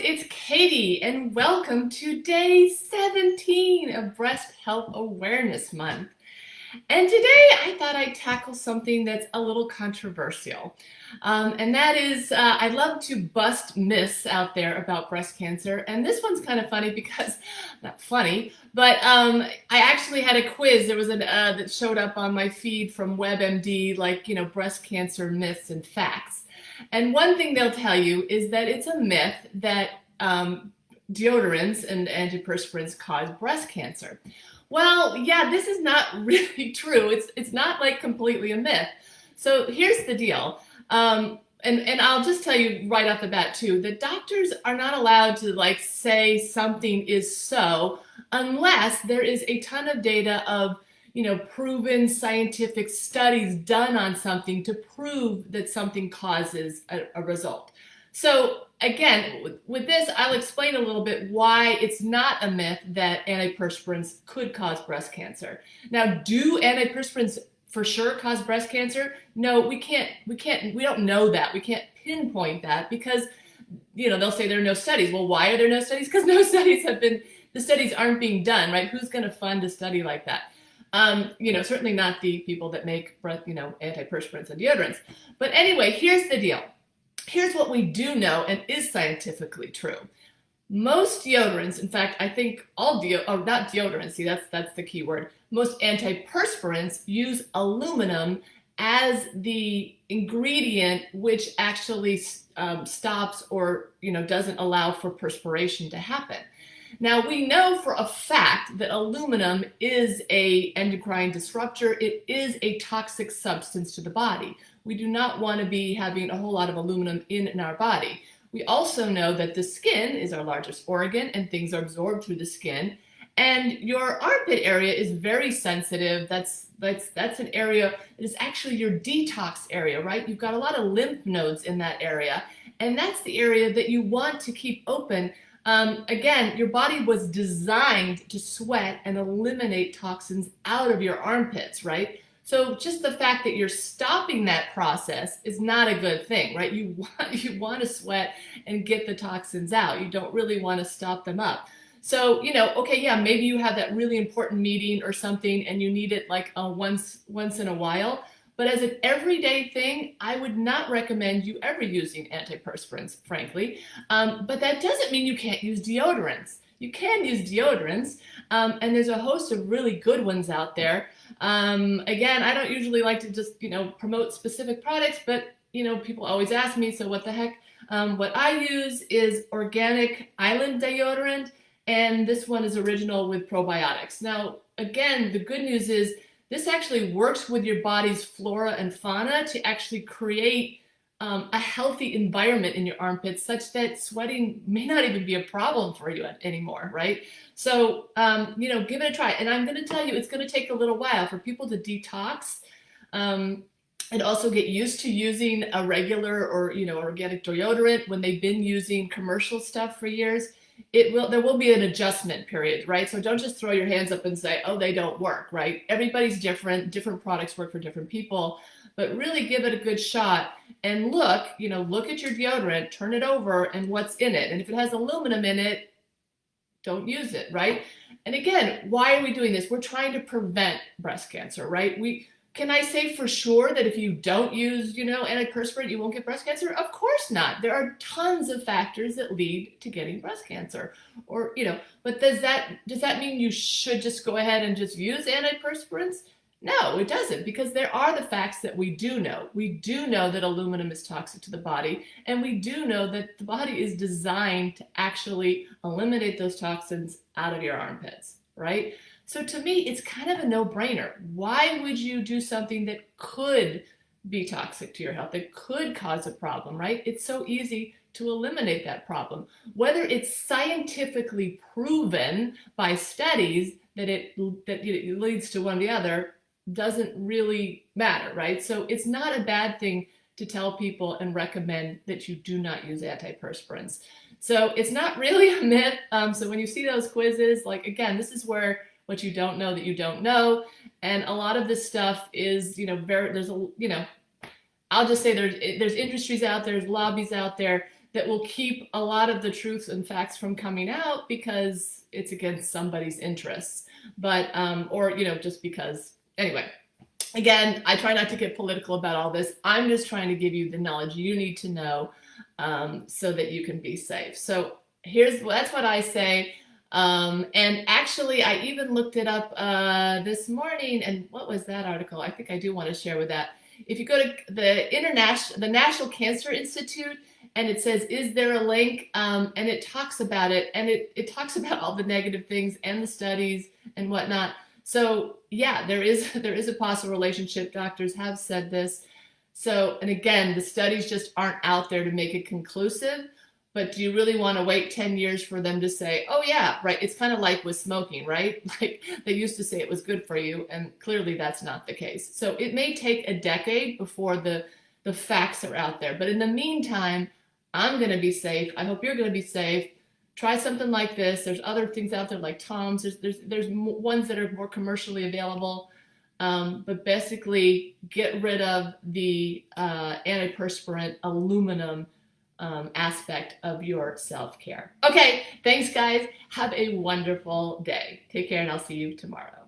it's Katie, and welcome to day 17 of Breast Health Awareness Month. And today I thought I'd tackle something that's a little controversial. And that is, I love to bust myths out there about breast cancer. And this one's kind of funny because, not funny, but I actually had a quiz. There was an that showed up on my feed from WebMD, like, breast cancer myths and facts. And one thing they'll tell you is that it's a myth that deodorants and antiperspirants cause breast cancer. Well, yeah, this is not really true. It's not like completely a myth. So here's the deal. And I'll just tell you right off the bat too, that doctors are not allowed to like say something is so unless there is a ton of data of proven scientific studies done on something to prove that something causes a result. So again, with this, I'll explain a little bit why it's not a myth that antiperspirants could cause breast cancer. Now, do antiperspirants for sure cause breast cancer? No, we don't know that. We can't pinpoint that because, they'll say there are no studies. Well, why are there no studies? Because no studies the studies aren't being done, right? Who's going to fund a study like that? Certainly not the people that make antiperspirants and deodorants. But anyway, here's the deal. Here's what we do know and is scientifically true. Most deodorants, in fact, I think all not deodorants, see, that's the key word. Most antiperspirants use aluminum as the ingredient which actually stops or, doesn't allow for perspiration to happen. Now, we know for a fact that aluminum is an endocrine disruptor. It is a toxic substance to the body. We do not want to be having a whole lot of aluminum in our body. We also know that the skin is our largest organ and things are absorbed through the skin. And your armpit area is very sensitive. That's an area that is actually your detox area, right? You've got a lot of lymph nodes in that area. And that's the area that you want to keep open. Again, your body was designed to sweat and eliminate toxins out of your armpits, right? So just the fact that you're stopping that process is not a good thing, right? You want to sweat and get the toxins out. You don't really want to stop them up. So, okay, yeah, maybe you have that really important meeting or something and you need it like once in a while. But as an everyday thing, I would not recommend you ever using antiperspirants, frankly. But that doesn't mean you can't use deodorants. You can use deodorants, and there's a host of really good ones out there. Again, I don't usually like to just, promote specific products, but, people always ask me, so what the heck? What I use is organic island deodorant, and this one is original with probiotics. Now, again, the good news is this actually works with your body's flora and fauna to actually create a healthy environment in your armpits such that sweating may not even be a problem for you anymore, right? So, give it a try. And I'm going to tell you, it's going to take a little while for people to detox and also get used to using a regular or, organic deodorant when they've been using commercial stuff for years. There will be an adjustment period, right? So don't just throw your hands up and say, oh, they don't work, right? Everybody's different products work for different people, but really give it a good shot and look at your deodorant, turn it over and what's in it. And if it has aluminum in it, don't use it, right? And again, why are we doing this? We're trying to prevent breast cancer, right? Can I say for sure that if you don't use, antiperspirant, you won't get breast cancer? Of course not. There are tons of factors that lead to getting breast cancer. Or, but does that mean you should just go ahead and just use antiperspirants? No, it doesn't, because there are the facts that we do know. We do know that aluminum is toxic to the body, and we do know that the body is designed to actually eliminate those toxins out of your armpits, right? So to me, it's kind of a no-brainer. Why would you do something that could be toxic to your health, that could cause a problem, right? It's so easy to eliminate that problem. Whether it's scientifically proven by studies that it leads to one or the other doesn't really matter, right? So it's not a bad thing to tell people and recommend that you do not use antiperspirants. So it's not really a myth. So when you see those quizzes, like, again, this is where what you don't know that you don't know. And a lot of this stuff is, there's I'll just say there's industries out there, there's lobbies out there that will keep a lot of the truths and facts from coming out because it's against somebody's interests. But, or, just because. Anyway, again, I try not to get political about all this. I'm just trying to give you the knowledge you need to know so that you can be safe. So that's what I say. And actually, I even looked it up this morning. And what was that article? I think I do want to share with that. If you go to the National Cancer Institute, and it says, is there a link? And it talks about it, and it talks about all the negative things and the studies and whatnot. So yeah, there is a possible relationship. Doctors have said this. So, and again, the studies just aren't out there to make it conclusive. But do you really want to wait 10 years for them to say, oh yeah, right? It's kind of like with smoking, right? Like they used to say it was good for you, and clearly that's not the case. So it may take a decade before the facts are out there. But in the meantime, I'm going to be safe. I hope you're going to be safe. Try something like this. There's other things out there like Tom's. There's ones that are more commercially available. But basically get rid of the antiperspirant aluminum aspect of your self-care. Okay, thanks guys. Have a wonderful day. Take care and I'll see you tomorrow.